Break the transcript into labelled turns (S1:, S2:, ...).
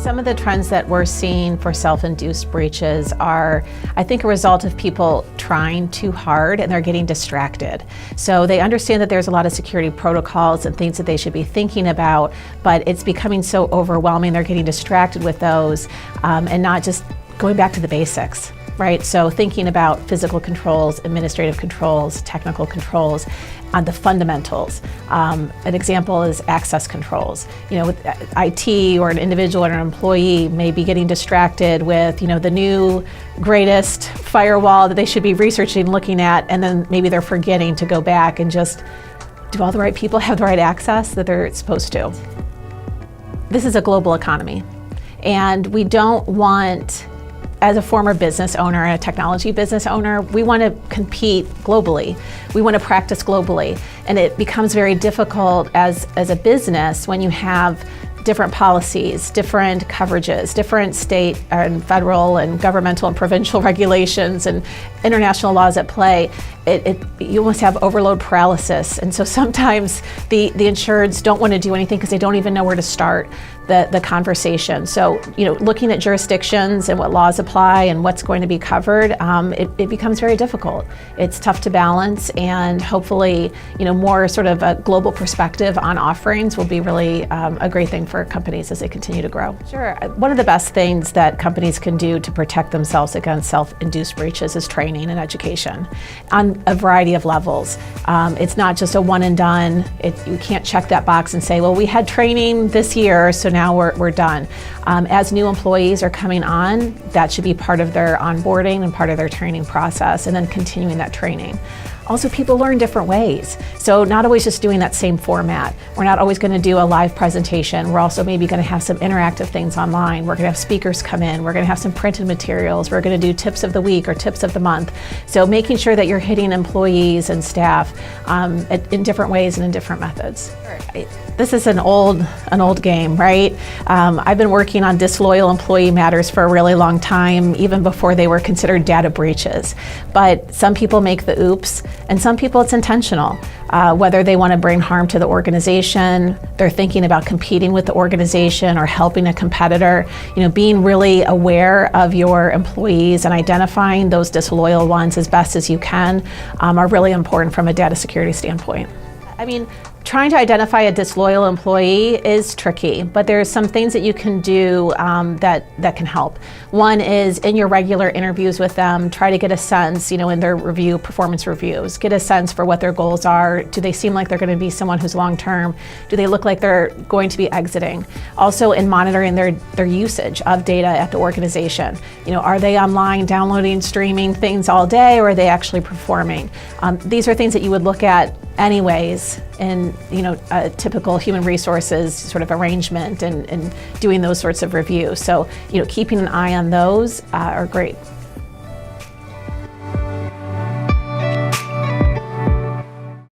S1: Some of the trends that we're seeing for self-induced breaches are, I think, a result of people trying too hard and they're getting distracted. So they understand that there's a lot of security protocols and things that they should be thinking about, but it's becoming so overwhelming, they're getting distracted with those and not just going back to the basics. Right, so thinking about physical controls, administrative controls, technical controls, on the fundamentals. An example is access controls. You know, with IT or an individual or an employee may be getting distracted with, you know, the new greatest firewall that they should be researching, looking at, and then maybe they're forgetting to go back and just, do all the right people have the right access that they're supposed to? This is a global economy, and we don't want, as a former business owner and a technology business owner, we want to compete globally. We want to practice globally. And it becomes very difficult as a business when you have different policies, different coverages, different state and federal and governmental and provincial regulations and international laws at play. You almost have overload paralysis. And so sometimes the insureds don't want to do anything because they don't even know where to start the conversation. So, you know, looking at jurisdictions and what laws apply and what's going to be covered, it becomes very difficult. It's tough to balance, and hopefully, you know, more sort of a global perspective on offerings will be really a great thing for companies as they continue to grow. Sure. One of the best things that companies can do to protect themselves against self-induced breaches is training and education on a variety of levels. It's not just a one and done. You can't check that box and say, well, we had training this year, so now we're done. As new employees are coming on, that should be part of their onboarding and part of their training process, and then continuing that training. Also, people learn different ways. So not always just doing that same format. We're not always going to do a live presentation. We're also maybe going to have some interactive things online. We're going to have speakers come in. We're going to have some printed materials. We're going to do tips of the week or tips of the month. So making sure that you're hitting employees and staff in different ways and in different methods. This is an old game, right? I've been working on disloyal employee matters for a really long time, even before they were considered data breaches. But some people make the oops, and some people it's intentional. Whether they want to bring harm to the organization, they're thinking about competing with the organization or helping a competitor. You know, being really aware of your employees and identifying those disloyal ones as best as you can are really important from a data security standpoint. I mean, trying to identify a disloyal employee is tricky, but there's some things that you can do that can help. One is in your regular interviews with them, try to get a sense, you know, in their performance reviews, get a sense for what their goals are. Do they seem like they're going to be someone who's long-term? Do they look like they're going to be exiting? Also, in monitoring their usage of data at the organization. You know, are they online downloading, streaming things all day, or are they actually performing? These are things that you would look at anyways in, you know, a typical human resources sort of arrangement and doing those sorts of reviews. So, you know, keeping an eye on those are great.